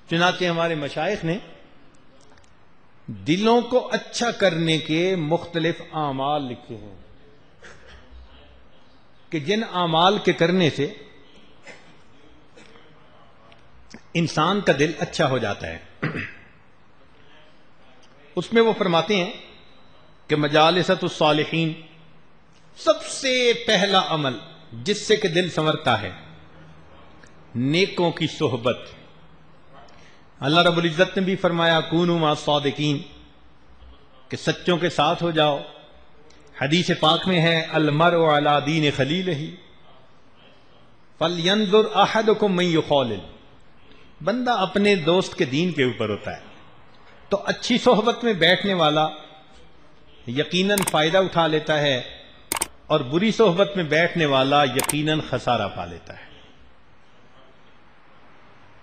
چنانچہ ہمارے مشائخ نے دلوں کو اچھا کرنے کے مختلف اعمال لکھے ہیں کہ جن اعمال کے کرنے سے انسان کا دل اچھا ہو جاتا ہے۔ اس میں وہ فرماتے ہیں کہ مجالست الصالحین، سب سے پہلا عمل جس سے کہ دل سنورتا ہے، نیکوں کی صحبت۔ اللہ رب العزت نے بھی فرمایا کونوا مع الصادقین، کہ سچوں کے ساتھ ہو جاؤ۔ حدیث پاک میں ہے المرء علی دین خلیلہ فلینظر احدکم من یخالل، بندہ اپنے دوست کے دین کے اوپر ہوتا ہے، تو اچھی صحبت میں بیٹھنے والا یقیناً فائدہ اٹھا لیتا ہے، اور بری صحبت میں بیٹھنے والا یقیناً خسارہ پا لیتا ہے۔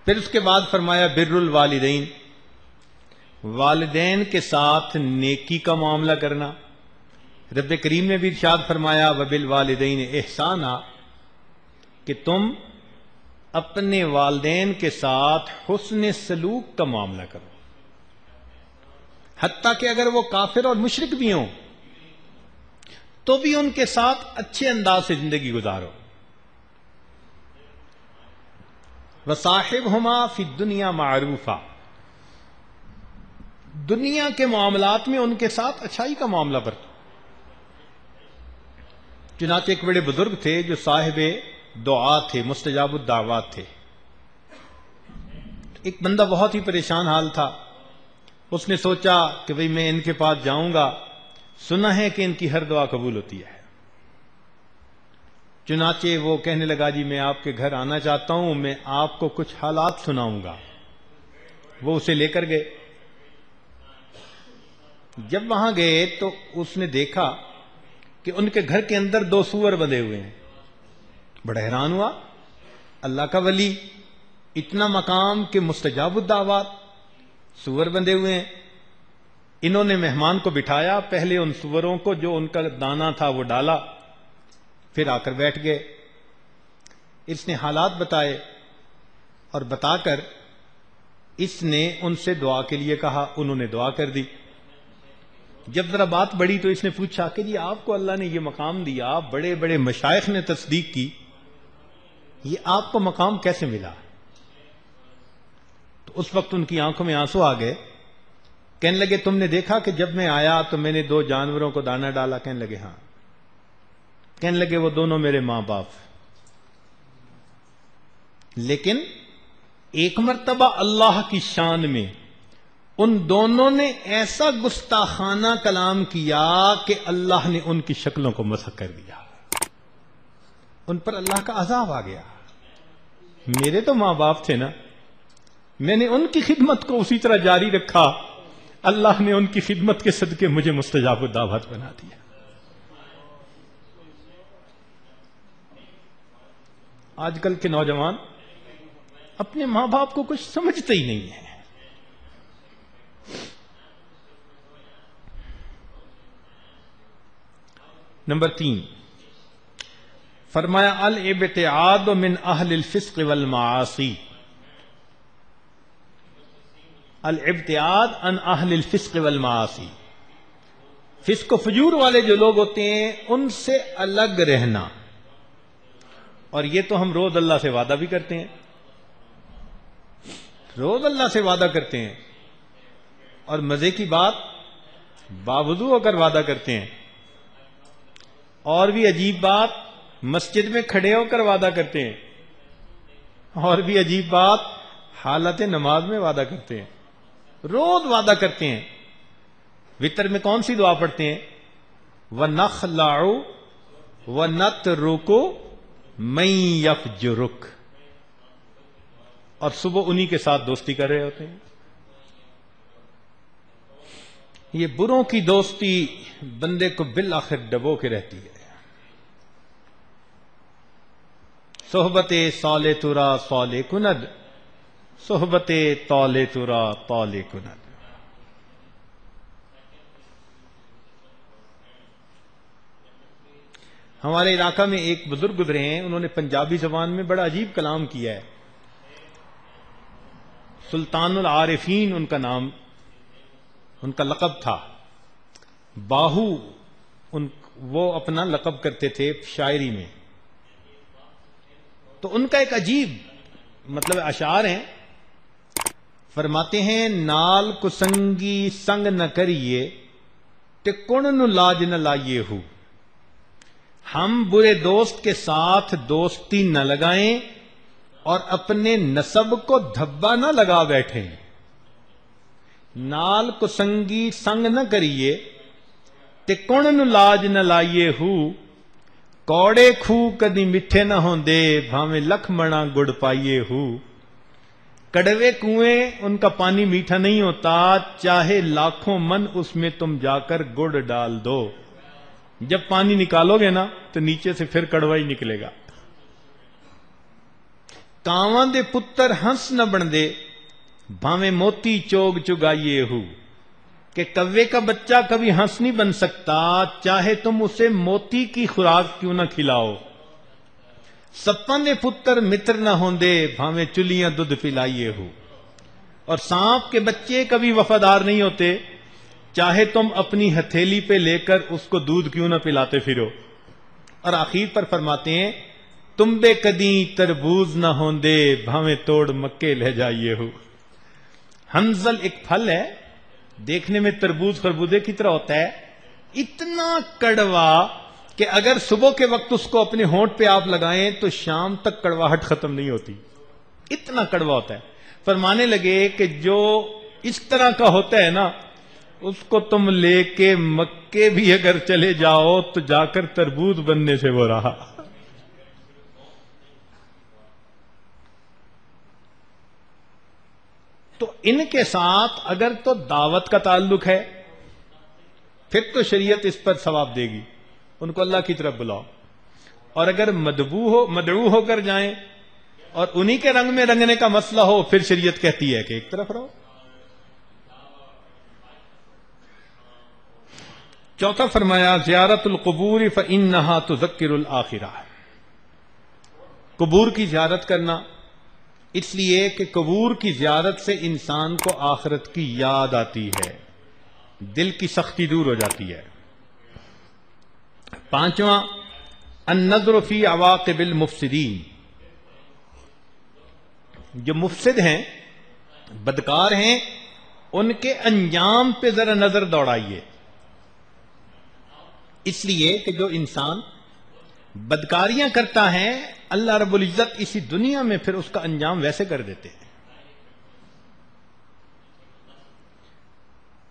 پھر اس کے بعد فرمایا بر الوالدین، والدین کے ساتھ نیکی کا معاملہ کرنا۔ رب کریم نے بھی ارشاد فرمایا وبالوالدین احسانا، کہ تم اپنے والدین کے ساتھ حسن سلوک کا معاملہ کرو، حتیٰ کہ اگر وہ کافر اور مشرک بھی ہوں تو بھی ان کے ساتھ اچھے انداز سے زندگی گزارو۔ وصاحبہما فی الدنیا معروفا، دنیا کے معاملات میں ان کے ساتھ اچھائی کا معاملہ برتو۔ چنانچہ ایک بڑے بزرگ تھے جو صاحب دعا تھے، مستجاب الدعوات تھے۔ ایک بندہ بہت ہی پریشان حال تھا، اس نے سوچا کہ بھئی میں ان کے پاس جاؤں گا، سنا ہے کہ ان کی ہر دعا قبول ہوتی ہے۔ چنانچہ وہ کہنے لگا جی میں آپ کے گھر آنا چاہتا ہوں، میں آپ کو کچھ حالات سناؤں گا۔ وہ اسے لے کر گئے۔ جب وہاں گئے تو اس نے دیکھا کہ ان کے گھر کے اندر 2 سور بندھے ہوئے ہیں۔ بڑا حیران ہوا، اللہ کا ولی، اتنا مقام کہ مستجاب الدعوات، سور بندھے ہوئے ہیں۔ انہوں نے مہمان کو بٹھایا، پہلے ان سوروں کو جو ان کا دانہ تھا وہ ڈالا، پھر آ کر بیٹھ گئے۔ اس نے حالات بتائے اور بتا کر اس نے ان سے دعا کے لیے کہا، انہوں نے دعا کر دی۔ جب ذرا بات بڑھی تو اس نے پوچھا کہ جی آپ کو اللہ نے یہ مقام دیا، بڑے بڑے مشائخ نے تصدیق کی، یہ آپ کو مقام کیسے ملا؟ تو اس وقت ان کی آنکھوں میں آنسو آ گئے۔ کہنے لگے تم نے دیکھا کہ جب میں آیا تو میں نے 2 جانوروں کو دانہ ڈالا؟ کہنے لگے ہاں۔ کہنے لگے وہ دونوں میرے ماں باپ، لیکن ایک مرتبہ اللہ کی شان میں ان دونوں نے ایسا گستاخانہ کلام کیا کہ اللہ نے ان کی شکلوں کو مسخ کر دیا، ان پر اللہ کا عذاب آ گیا۔ میرے تو ماں باپ تھے نا، میں نے ان کی خدمت کو اسی طرح جاری رکھا، اللہ نے ان کی خدمت کے صدقے مجھے مستجاب الدعوات بنا دیا۔ آج کل کے نوجوان اپنے ماں باپ کو کچھ سمجھتے ہی نہیں ہیں۔ نمبر 3 فرمایا الابتعاد من اہل الفسق والمعاصی، الابتعاد عن اہل الفسق والمعاصی، فسق و فجور والے جو لوگ ہوتے ہیں ان سے الگ رہنا۔ اور یہ تو ہم روز اللہ سے وعدہ بھی کرتے ہیں، روز اللہ سے وعدہ کرتے ہیں، اور مزے کی بات باوضو ہو کر وعدہ کرتے ہیں، اور بھی عجیب بات مسجد میں کھڑے ہو کر وعدہ کرتے ہیں، اور بھی عجیب بات حالت نماز میں وعدہ کرتے ہیں، روز وعدہ کرتے ہیں۔ وتر میں کون سی دعا پڑھتے ہیں؟ وَنَخْلَعُ وَنَتْرُكُ مَن يَفْجُرُكَ، اور صبح انہی کے ساتھ دوستی کر رہے ہوتے ہیں۔ یہ بروں کی دوستی بندے کو بالآخر ڈبو کے رہتی ہے۔ صحبت صالح ترا صالح کند، صحبت طالع ترا طالع کند۔ ہمارے علاقہ میں ایک بزرگ گزرے ہیں، انہوں نے پنجابی زبان میں بڑا عجیب کلام کیا ہے۔ سلطان العارفین ان کا نام، ان کا لقب تھا، باہو وہ اپنا لقب کرتے تھے شاعری میں. تو ان کا ایک عجیب مطلب اشعار ہیں. فرماتے ہیں نال کو سنگی سنگ نہ کریے تے کن نو لاج نہ لائیے ہو. ہم برے دوست کے ساتھ دوستی نہ لگائیں اور اپنے نسب کو دھبا نہ لگا بیٹھیں. نال کو سنگی سنگ نہ کریے تے کن نو لاج نہ لائیے ہو. کوڑے کھو کدی میٹھے نہ ہوندے بھاویں لکھ منا گڑ پائیے ہو. کڑوے کنویں ان کا پانی میٹھا نہیں ہوتا، چاہے لاکھوں من اس میں تم جا کر گڑ ڈال دو. جب پانی نکالو گے نا تو نیچے سے پھر کڑوا ہی نکلے گا. کاواں دے پتر ہنس نہ بن دے بھاویں موتی چوگ چگائیے ہو. کہ کوے کا بچہ کبھی ہنس نہیں بن سکتا، چاہے تم اسے موتی کی خوراک کیوں نہ کھلاؤ. سپاں دے پتر متر نہ ہوندے بھاویں چلیاں دودھ پلائیے ہو. اور سانپ کے بچے کبھی وفادار نہیں ہوتے، چاہے تم اپنی ہتھیلی پہ لے کر اس کو دودھ کیوں نہ پلاتے پھرو. اور آخر پر فرماتے ہیں تم بے کدی تربوز نہ ہوندے بھاویں توڑ مکے لے جائیے ہو. ہنزل ایک پھل ہے، دیکھنے میں تربوز خربوزے کی طرح ہوتا ہے، اتنا کڑوا کہ اگر صبح کے وقت اس کو اپنے ہونٹ پہ آپ لگائیں تو شام تک کڑواہٹ ختم نہیں ہوتی، اتنا کڑوا ہوتا ہے. فرمانے لگے کہ جو اس طرح کا ہوتا ہے نا اس کو تم لے کے مکے بھی اگر چلے جاؤ تو جا کر تربوز بننے سے وہ رہا. تو ان کے ساتھ اگر تو دعوت کا تعلق ہے پھر تو شریعت اس پر ثواب دے گی، ان کو اللہ کی طرف بلاؤ. اور اگر مدعو ہو کر جائیں اور انہی کے رنگ میں رنگنے کا مسئلہ ہو پھر شریعت کہتی ہے کہ ایک طرف رہو. چوتھا فرمایا زیارت القبور فإنها تذکر الآخرہ. قبور کی زیارت کرنا اس لیے کہ قبور کی زیارت سے انسان کو آخرت کی یاد آتی ہے، دل کی سختی دور ہو جاتی ہے. پانچواں النظر فی عواقب المفسدین. جو مفسد ہیں، بدکار ہیں، ان کے انجام پہ ذرا نظر دوڑائیے. اس لیے کہ جو انسان بدکاریاں کرتا ہے اللہ رب العزت اسی دنیا میں پھر اس کا انجام ویسے کر دیتے ہیں.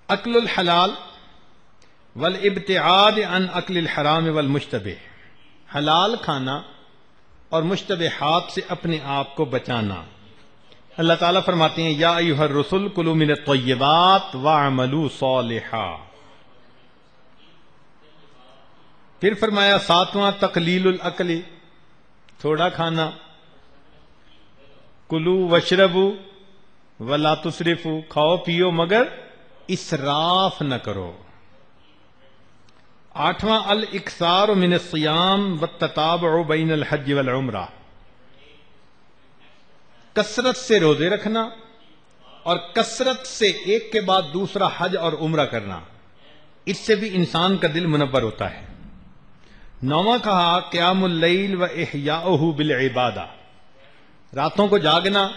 اکل الحلال والابتعاد عن اکل الحرام والمشتبہ. حلال کھانا اور مشتبہات سے اپنے آپ کو بچانا. اللہ تعالیٰ فرماتے ہیں یا ایھا الرسل کلوا من الطیبات واعملوا صالحا. پھر فرمایا ساتواں تقلیل الاکل، تھوڑا کھانا. کلو وشربو ولا تسرفو، کھاؤ پیو مگر اسراف نہ کرو. آٹھواں الاکثار من الصیام والتتابع بین الحج والعمرہ. کثرت سے روزے رکھنا اور کثرت سے ایک کے بعد دوسرا حج اور عمرہ کرنا، اس سے بھی انسان کا دل منور ہوتا ہے. نواں کہا قیام اللیل و احیاؤہ بالعبادہ. راتوں کو جاگنا،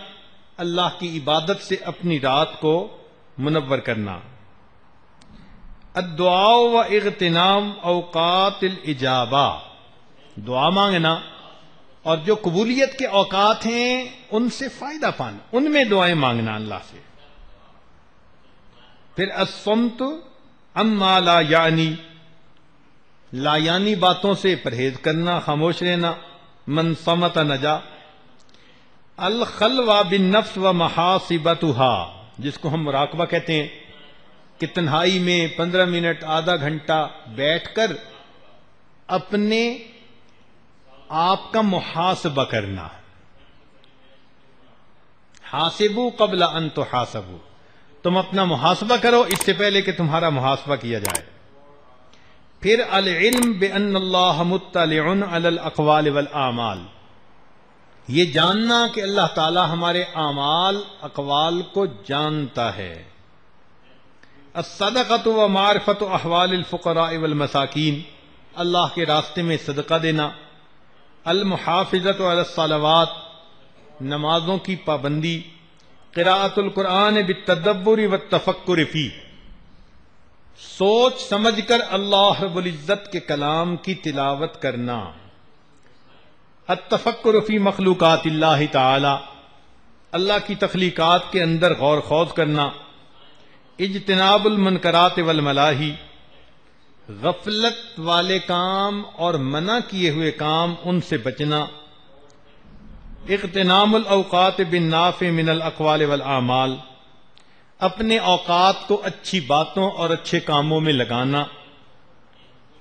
اللہ کی عبادت سے اپنی رات کو منور کرنا. الدعاء و اغتنام اوقات الاجابہ. دعا مانگنا اور جو قبولیت کے اوقات ہیں ان سے فائدہ پانا، ان میں دعائیں مانگنا اللہ سے. پھر الصمت عما لا یعنی، لا یعنی باتوں سے پرہیز کرنا، خاموش رہنا. من صمت نجا. الخلوہ بالنفس و محاسبتها، جس کو ہم مراقبہ کہتے ہیں کہ تنہائی میں 15 منٹ آدھا گھنٹہ بیٹھ کر اپنے آپ کا محاسبہ کرنا. حاسبوا قبل ان تحاسبوا، تم اپنا محاسبہ کرو اس سے پہلے کہ تمہارا محاسبہ کیا جائے. پھر العلم بان اللہ مطلع علی الاقوال والاعمال. یہ جاننا کہ اللہ تعالی ہمارے اعمال اقوال کو جانتا ہے. الصدقۃ و معرفت احوال الفقراء والمساکین، اللہ کے راستے میں صدقہ دینا. المحافظۃ علی الصلوات، نمازوں کی پابندی. قراءۃ القرآن بالتدبر والتفکر فیہ، سوچ سمجھ کر اللہ رب العزت کے کلام کی تلاوت کرنا. التفکر فی مخلوقات اللہ تعالی، اللہ کی تخلیقات کے اندر غور خوض کرنا. اجتناب المنکرات والملاہی، غفلت والے کام اور منع کیے ہوئے کام ان سے بچنا. اغتنام الاوقات بالنافع من الاقوال والاعمال، اپنے اوقات کو اچھی باتوں اور اچھے کاموں میں لگانا.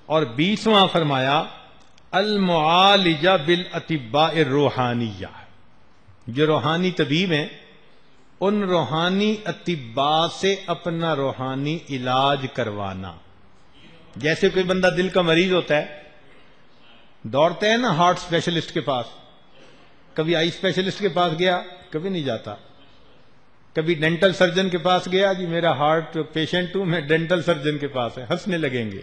اور 20واں فرمایا المعالجہ بالاطباء الروحانیہ، جو روحانی طبیب ہیں ان روحانی اطباء سے اپنا روحانی علاج کروانا. جیسے کوئی بندہ دل کا مریض ہوتا ہے، دوڑتا ہے نا ہارٹ اسپیشلسٹ کے پاس، کبھی آئی اسپیشلسٹ کے پاس گیا، کبھی نہیں جاتا. کبھی ڈینٹل سرجن کے پاس گیا، جی میرا ہارٹ پیشنٹ ہوں میں ڈینٹل سرجن کے پاس ہے، ہنسنے لگیں گے.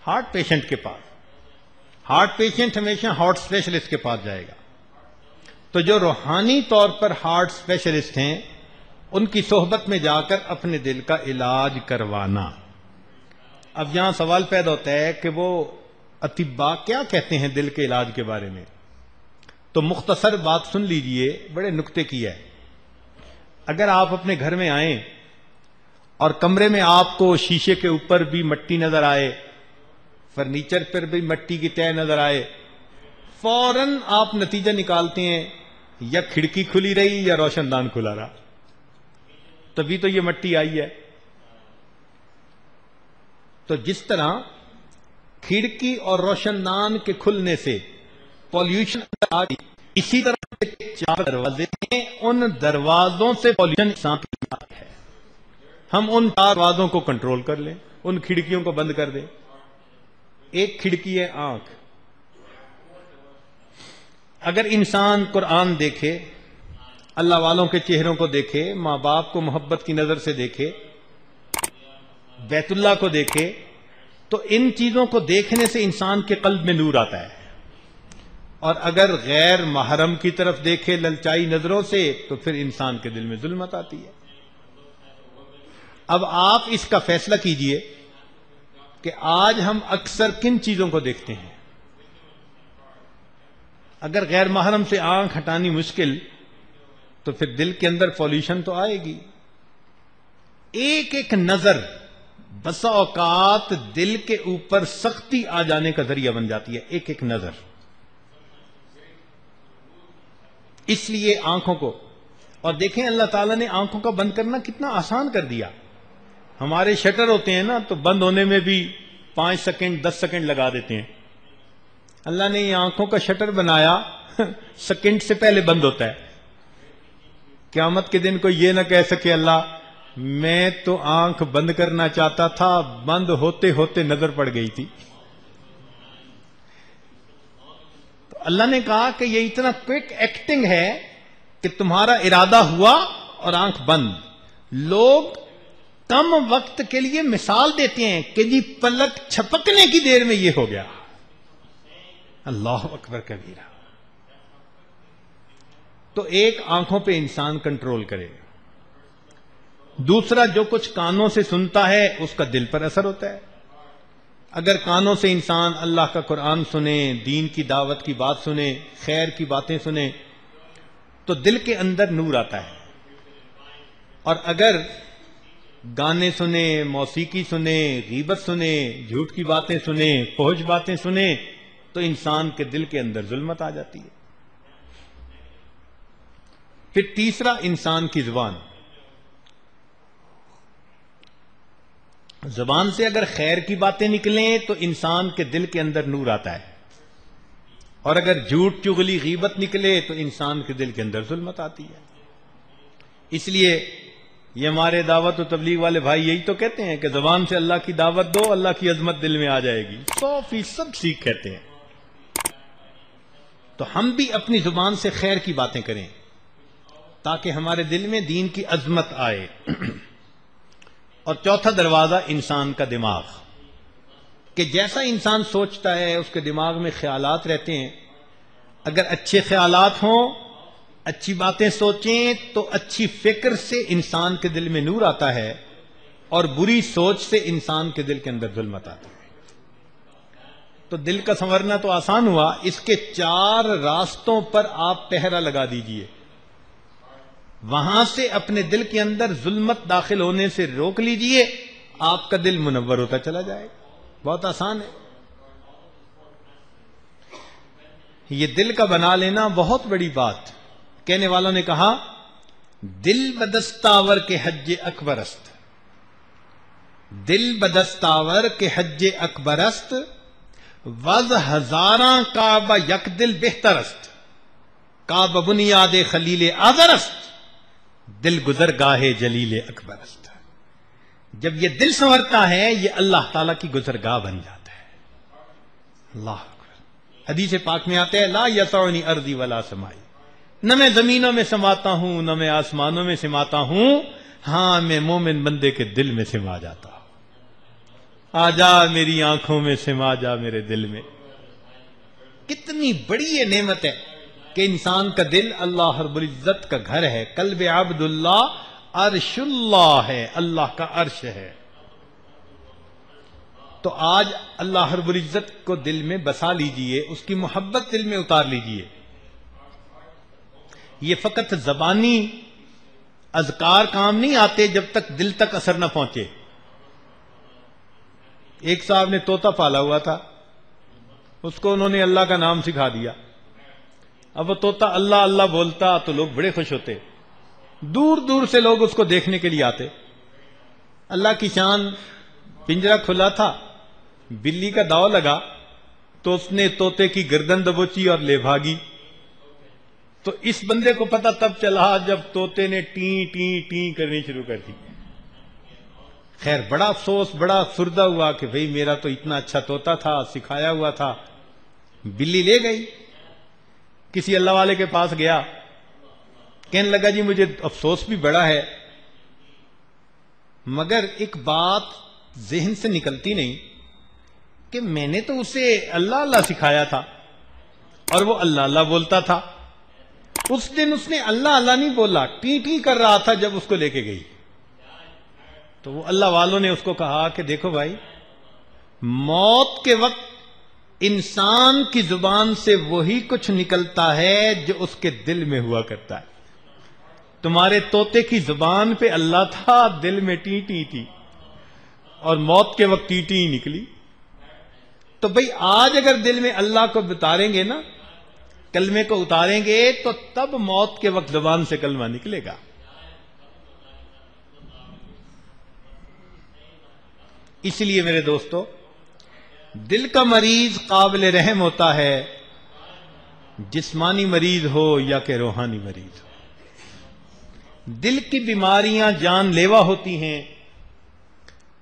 ہارٹ پیشنٹ کے پاس، ہارٹ پیشنٹ ہمیشہ ہارٹ اسپیشلسٹ کے پاس جائے گا. تو جو روحانی طور پر ہارٹ اسپیشلسٹ ہیں ان کی صحبت میں جا کر اپنے دل کا علاج کروانا. اب یہاں سوال پیدا ہوتا ہے کہ وہ اطباء کیا کہتے ہیں دل کے علاج کے بارے میں. تو مختصر بات سن لیجئے، بڑے نکتے کی ہے. اگر آپ اپنے گھر میں آئیں اور کمرے میں آپ کو شیشے کے اوپر بھی مٹی نظر آئے، فرنیچر پر بھی مٹی کی تہ نظر آئے، فوراً آپ نتیجہ نکالتے ہیں یا کھڑکی کھلی رہی یا روشن دان کھلا رہا، تبھی تو یہ مٹی آئی ہے. تو جس طرح کھڑکی اور روشن دان کے کھلنے سے پولیوشن آ گئی، اسی طرح 4 دروازے ہیں، ان دروازوں سے پولیوشن انسان کی ہے. ہم ان 4 دروازوں کو کنٹرول کر لیں، ان کھڑکیوں کو بند کر دیں. ایک کھڑکی ہے آنکھ. اگر انسان قرآن دیکھے، اللہ والوں کے چہروں کو دیکھے، ماں باپ کو محبت کی نظر سے دیکھے، بیت اللہ کو دیکھے، تو ان چیزوں کو دیکھنے سے انسان کے قلب میں نور آتا ہے. اور اگر غیر محرم کی طرف دیکھے للچائی نظروں سے تو پھر انسان کے دل میں ظلمت آتی ہے. اب آپ اس کا فیصلہ کیجئے کہ آج ہم اکثر کن چیزوں کو دیکھتے ہیں. اگر غیر محرم سے آنکھ ہٹانی مشکل تو پھر دل کے اندر پولیوشن تو آئے گی. ایک ایک نظر بسا اوقات دل کے اوپر سختی آ جانے کا ذریعہ بن جاتی ہے، ایک ایک نظر. اس لیے آنکھوں کو، اور دیکھیں اللہ تعالیٰ نے آنکھوں کا بند کرنا کتنا آسان کر دیا. ہمارے شٹر ہوتے ہیں نا تو بند ہونے میں بھی 5 سیکنڈ 10 سیکنڈ لگا دیتے ہیں. اللہ نے یہ آنکھوں کا شٹر بنایا سیکنڈ سے پہلے بند ہوتا ہے. قیامت کے دن کوئی یہ نہ کہہ سکے اللہ میں تو آنکھ بند کرنا چاہتا تھا، بند ہوتے ہوتے نظر پڑ گئی تھی. تو اللہ نے کہا کہ یہ اتنا کوئک ایکٹنگ ہے کہ تمہارا ارادہ ہوا اور آنکھ بند. لوگ کم وقت کے لیے مثال دیتے ہیں کہ جی پلک چھپکنے کی دیر میں یہ ہو گیا. اللہ اکبر کبیرہ. تو ایک آنکھوں پہ انسان کنٹرول کرے. دوسرا جو کچھ کانوں سے سنتا ہے اس کا دل پر اثر ہوتا ہے. اگر کانوں سے انسان اللہ کا قرآن سنے، دین کی دعوت کی بات سنے، خیر کی باتیں سنے تو دل کے اندر نور آتا ہے. اور اگر گانے سنے، موسیقی سنے، غیبت سنے، جھوٹ کی باتیں سنے، فحش باتیں سنے تو انسان کے دل کے اندر ظلمت آ جاتی ہے. پھر تیسرا انسان کی زبان. زبان سے اگر خیر کی باتیں نکلیں تو انسان کے دل کے اندر نور آتا ہے، اور اگر جھوٹ چغلی غیبت نکلے تو انسان کے دل کے اندر ظلمت آتی ہے. اس لیے یہ ہمارے دعوت و تبلیغ والے بھائی یہی تو کہتے ہیں کہ زبان سے اللہ کی دعوت دو، اللہ کی عظمت دل میں آ جائے گی. 100% سیکھ کہتے ہیں. تو ہم بھی اپنی زبان سے خیر کی باتیں کریں تاکہ ہمارے دل میں دین کی عظمت آئے۔ اور چوتھا دروازہ انسان کا دماغ، کہ جیسا انسان سوچتا ہے اس کے دماغ میں خیالات رہتے ہیں۔ اگر اچھے خیالات ہوں، اچھی باتیں سوچیں تو اچھی فکر سے انسان کے دل میں نور آتا ہے، اور بری سوچ سے انسان کے دل کے اندر ظلمت آتا ہے۔ تو دل کا سنورنا تو آسان ہوا، اس کے 4 راستوں پر آپ پہرا لگا دیجئے، وہاں سے اپنے دل کے اندر ظلمت داخل ہونے سے روک لیجئے، آپ کا دل منور ہوتا چلا جائے۔ بہت آسان ہے، یہ دل کا بنا لینا بہت بڑی بات۔ کہنے والوں نے کہا دل بدستاور کے حج اکبر است، دل بدستاور کے حج اکبر است، وز ہزاراں کعبہ یک دل بہتر است، کعبہ بنیاد خلیل آذر است، دل گزر گاہ جلیل اکبر است۔ جب یہ دل سنورتا ہے یہ اللہ تعالیٰ کی گزرگاہ بن جاتا ہے۔ اللہ اکبر۔ حدیث پاک میں آتے ہیں لا یسعنی ارضی ولا سمائی، نہ میں زمینوں میں سماتا ہوں نہ میں آسمانوں میں سماتا ہوں، ہاں میں مومن بندے کے دل میں سما جاتا ہوں۔ آ جا میری آنکھوں میں، سما جا میرے دل میں۔ کتنی بڑی یہ نعمت ہے کہ انسان کا دل اللہ رب العزت کا گھر ہے۔ قلب عبد اللہ عرش اللہ ہے، اللہ کا عرش ہے۔ تو آج اللہ رب العزت کو دل میں بسا لیجئے، اس کی محبت دل میں اتار لیجئے۔ یہ فقط زبانی اذکار کام نہیں آتے جب تک دل تک اثر نہ پہنچے۔ ایک صاحب نے طوطا پالا ہوا تھا، اس کو انہوں نے اللہ کا نام سکھا دیا۔ اب وہ طوطا اللہ اللہ بولتا تو لوگ بڑے خوش ہوتے، دور دور سے لوگ اس کو دیکھنے کے لیے آتے۔ اللہ کی شان، پنجرہ کھلا تھا، بلی کا داؤ لگا تو اس نے طوطے کی گردن دبوچی اور لے بھاگی۔ تو اس بندے کو پتہ تب چلا جب طوطے نے ٹیں ٹیں ٹیں کرنی شروع کر دی۔ خیر بڑا افسوس، بڑا افسردہ ہوا کہ بھئی میرا تو اتنا اچھا طوطا تھا، سکھایا ہوا تھا۔ بلی لے گئی، کسی اللہ والے کے پاس گیا، کہنے لگا جی مجھے افسوس بھی بڑا ہے، مگر ایک بات ذہن سے نکلتی نہیں کہ میں نے تو اسے اللہ اللہ سکھایا تھا اور وہ اللہ اللہ بولتا تھا۔ اس دن اس نے اللہ اللہ نہیں بولا، ٹی ٹی کر رہا تھا جب اس کو لے کے گئی۔ تو وہ اللہ والوں نے اس کو کہا کہ دیکھو بھائی، موت کے وقت انسان کی زبان سے وہی کچھ نکلتا ہے جو اس کے دل میں ہوا کرتا ہے۔ تمہارے طوطے کی زبان پہ اللہ تھا، دل میں ٹی ٹی تھی، اور موت کے وقت ٹی ٹی ہی نکلی۔ تو بھئی آج اگر دل میں اللہ کو اتاریں گے نا، کلمے کو اتاریں گے، تو تب موت کے وقت زبان سے کلمہ نکلے گا۔ اس لیے میرے دوستو، دل کا مریض قابل رحم ہوتا ہے، جسمانی مریض ہو یا کہ روحانی مریض ہو۔ دل کی بیماریاں جان لیوا ہوتی ہیں،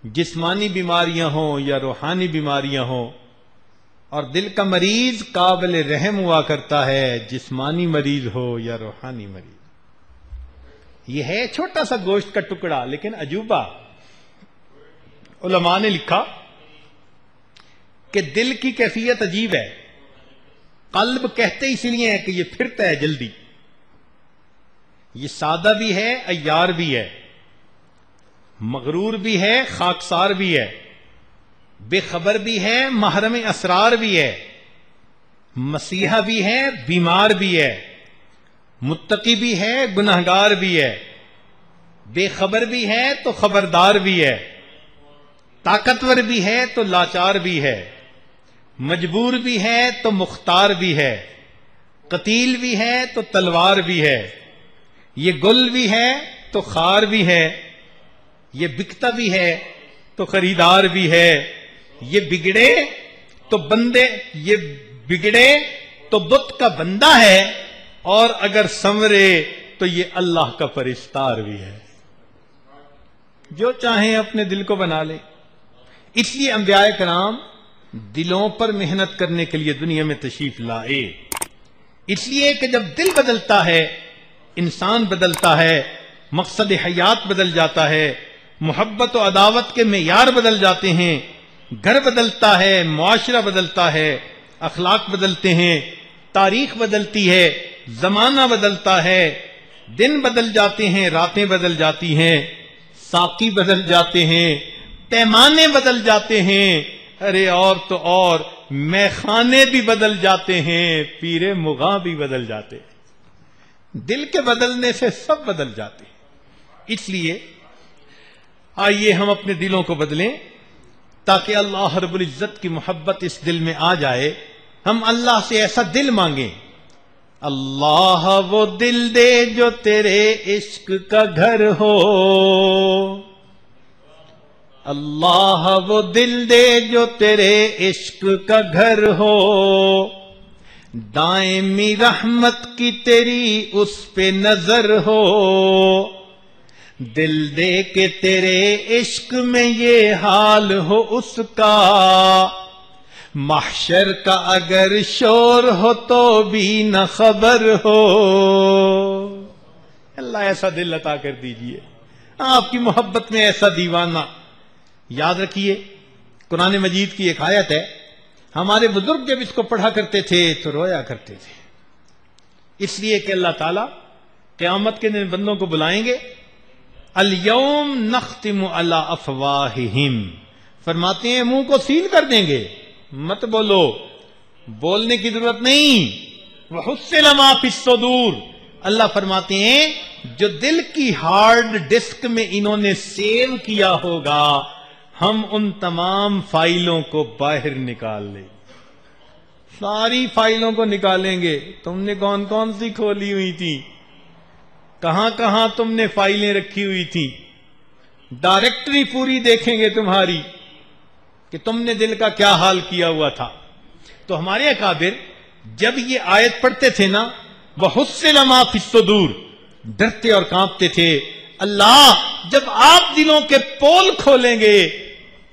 جسمانی بیماریاں ہوں یا روحانی بیماریاں ہوں، اور دل کا مریض قابل رحم ہوا کرتا ہے، جسمانی مریض ہو یا روحانی مریض۔ یہ ہے چھوٹا سا گوشت کا ٹکڑا لیکن عجوبہ۔ علماء نے لکھا کہ دل کی کیفیت عجیب ہے۔ قلب کہتے اس لیے ہے کہ یہ پھرتا ہے جلدی، یہ سادہ بھی ہے، عیار بھی ہے، مغرور بھی ہے، خاکسار بھی ہے، بے خبر بھی ہے، محرم اسرار بھی ہے، مسیحا بھی ہے، بیمار بھی ہے، متقی بھی ہے، گناہگار بھی ہے، بے خبر بھی ہے تو خبردار بھی ہے، طاقتور بھی ہے تو لاچار بھی ہے، مجبور بھی ہے تو مختار بھی ہے، قتیل بھی ہے تو تلوار بھی ہے، یہ گل بھی ہے تو خار بھی ہے، یہ بکتا بھی ہے تو خریدار بھی ہے، یہ بگڑے تو بندے، یہ بگڑے تو بت کا بندہ ہے، اور اگر سنورے تو یہ اللہ کا پرستار بھی ہے۔ جو چاہیں اپنے دل کو بنا لے۔ اس لیے انبیاء کرام دلوں پر محنت کرنے کے لیے دنیا میں تشریف لائے۔ اس لیے کہ جب دل بدلتا ہے انسان بدلتا ہے، مقصد حیات بدل جاتا ہے، محبت و عداوت کے معیار بدل جاتے ہیں، گھر بدلتا ہے، معاشرہ بدلتا ہے، اخلاق بدلتے ہیں، تاریخ بدلتی ہے، زمانہ بدلتا ہے، دن بدل جاتے ہیں، راتیں بدل جاتی ہیں، ساقی بدل جاتے ہیں، پیمانے بدل جاتے ہیں، ارے اور تو اور میخانے بھی بدل جاتے ہیں، پیر مغاں بھی بدل جاتے ہیں۔ دل کے بدلنے سے سب بدل جاتے ہیں۔ اس لیے آئیے ہم اپنے دلوں کو بدلیں تاکہ اللہ رب العزت کی محبت اس دل میں آ جائے۔ ہم اللہ سے ایسا دل مانگیں، اللہ وہ دل دے جو تیرے عشق کا گھر ہو، اللہ وہ دل دے جو تیرے عشق کا گھر ہو، دائمی رحمت کی تیری اس پہ نظر ہو، دل دے کے تیرے عشق میں یہ حال ہو اس کا، محشر کا اگر شور ہو تو بھی نہ خبر ہو۔ اللہ ایسا دل عطا کر دیجئے، آپ کی محبت میں ایسا دیوانہ۔ یاد رکھیے قرآن مجید کی ایک آیت ہے، ہمارے بزرگ جب اس کو پڑھا کرتے تھے تو رویا کرتے تھے، اس لیے کہ اللہ تعالیٰ قیامت کے دن بندوں کو بلائیں گے، الیوم نختم علی افواہہم، فرماتے ہیں منہ کو سیل کر دیں گے، مت بولو، بولنے کی ضرورت نہیں، وحصل ما فی الصدور، اللہ فرماتے ہیں جو دل کی ہارڈ ڈسک میں انہوں نے سیو کیا ہوگا ہم ان تمام فائلوں کو باہر نکال لیں، ساری فائلوں کو نکالیں گے۔ تم نے کون کون سی کھولی ہوئی تھی، کہاں کہاں تم نے فائلیں رکھی ہوئی تھی، ڈائریکٹری پوری دیکھیں گے تمہاری کہ تم نے دل کا کیا حال کیا ہوا تھا۔ تو ہمارے اکابر جب یہ آیت پڑھتے تھے نا، وَحُصِّلَ مَا فِي الصُّدُورِ، ڈرتے اور کانپتے تھے، اللہ جب آپ دلوں کے پول کھولیں گے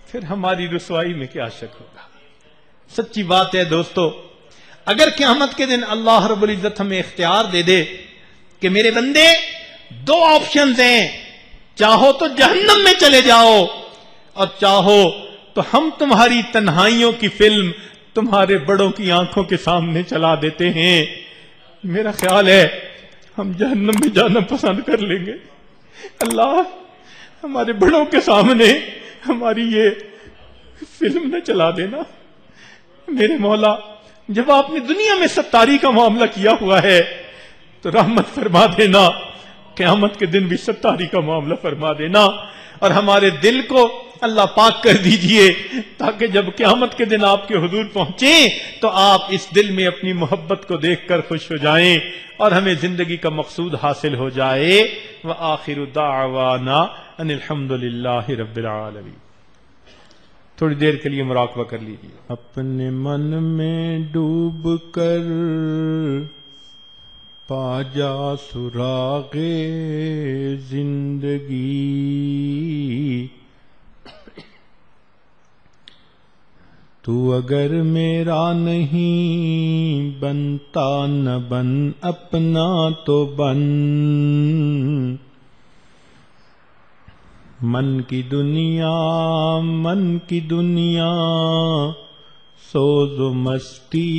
پھر ہماری رسوائی میں کیا شک ہوگا۔ سچی بات ہے دوستو، اگر قیامت کے دن اللہ رب العزت ہمیں اختیار دے دے کہ میرے بندے دو آپشنز ہیں، چاہو تو جہنم میں چلے جاؤ اور چاہو تو ہم تمہاری تنہائیوں کی فلم تمہارے بڑوں کی آنکھوں کے سامنے چلا دیتے ہیں، میرا خیال ہے ہم جہنم میں جانا پسند کر لیں گے۔ اللہ ہمارے بڑوں کے سامنے ہماری یہ فلم نہ چلا دینا۔ میرے مولا جب آپ نے دنیا میں ستاری کا معاملہ کیا ہوا ہے تو رحمت فرما دینا، قیامت کے دن بھی ستاری کا معاملہ فرما دینا، اور ہمارے دل کو اللہ پاک کر دیجئے تاکہ جب قیامت کے دن آپ کے حضور پہنچیں تو آپ اس دل میں اپنی محبت کو دیکھ کر خوش ہو جائیں اور ہمیں زندگی کا مقصود حاصل ہو جائے۔ وآخر دعوانا ان الحمد للہ رب العالمین۔ تھوڑی دیر کے لیے مراقبہ کر لیجیے، اپنے من میں ڈوب کر پا جا سراغ زندگی، تو اگر میرا نہیں بنتا نہ بن، اپنا تو بن، من کی دنیا سوز و مستی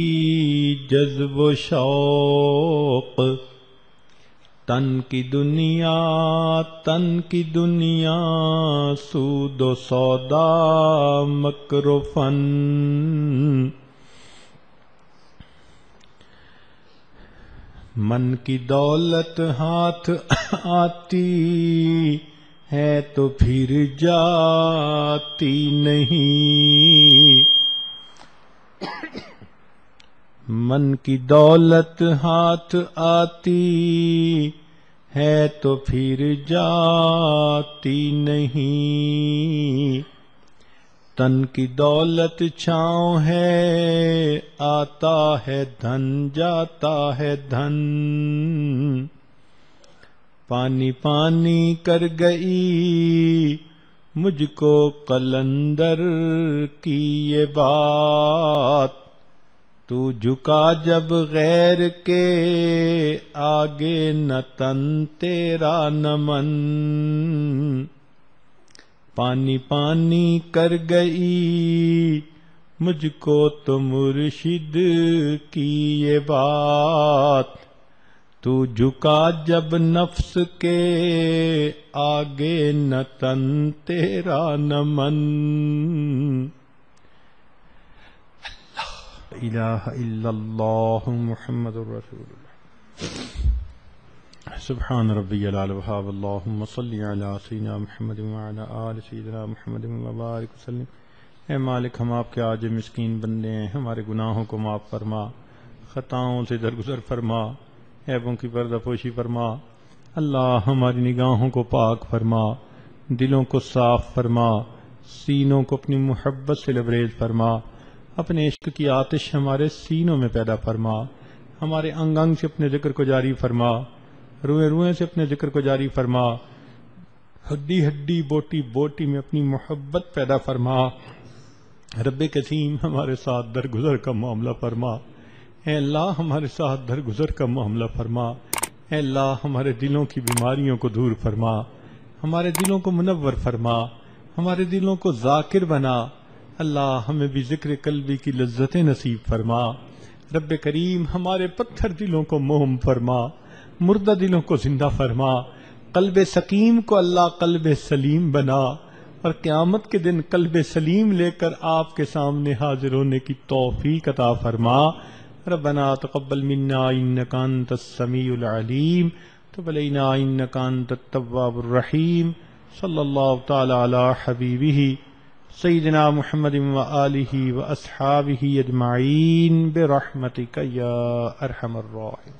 جذب و شوق، تن کی دنیا سود و سودا مکر و فن، من کی دولت ہاتھ آتی ہے تو پھر جاتی نہیں، من کی دولت ہاتھ آتی ہے تو پھر جاتی نہیں، تن کی دولت چھاؤں ہے آتا ہے دھن جاتا ہے دھن، پانی پانی کر گئی مجھ کو قلندر کی یہ بات، تو جھکا جب غیر کے آگے نہ تن تیرا نمن، پانی پانی کر گئی مجھ کو تو مرشد کی یہ بات، تو جھکا جب نفس کے آگے نہ تن تیرا نمن۔ لا الہ الا اللہ محمد رسول اللہ۔ سبحان ربی العلی وہاب، اللہم صلی علی سیدنا محمد وعلی آل سیدنا محمد وبارک وسلم۔ اے مالک، ہم آپ کے عاجز مسکین بندے ہیں، ہمارے گناہوں کو معاف فرما، خطاؤں سے درگزر فرما، عیبوں کی پردہ پوشی فرما۔ اللہ ہماری نگاہوں کو پاک فرما، دلوں کو صاف فرما، سینوں کو اپنی محبت سے لبریز فرما، اپنے عشق کی آتش ہمارے سینوں میں پیدا فرما، ہمارے انگ انگ سے اپنے ذکر کو جاری فرما، روئے روئے سے اپنے ذکر کو جاری فرما، ہڈی ہڈی بوٹی بوٹی میں اپنی محبت پیدا فرما۔ رب کریم ہمارے ساتھ درگزر کا معاملہ فرما، اے اللہ ہمارے ساتھ درگزر کا معاملہ فرما، اے اللہ ہمارے دلوں کی بیماریوں کو دور فرما، ہمارے دلوں کو منور فرما، ہمارے دلوں کو ذاکر بنا۔ اللہ ہمیں بھی ذکر قلبی کی لذتیں نصیب فرما۔ رب کریم ہمارے پتھر دلوں کو موم فرما، مردہ دلوں کو زندہ فرما، قلب سقیم کو اللہ قلب سلیم بنا، اور قیامت کے دن قلب سلیم لے کر آپ کے سامنے حاضر ہونے کی توفیق عطا فرما۔ ربنا تقبل منا انک انت السمیع العلیم، تب علینا انک انت التواب الرحیم۔ صلی اللہ تعالی علی حبیبہ سیدنا محمد وآلہ واصحابہ اجمعین برحمتک یا ارحم الراحمین۔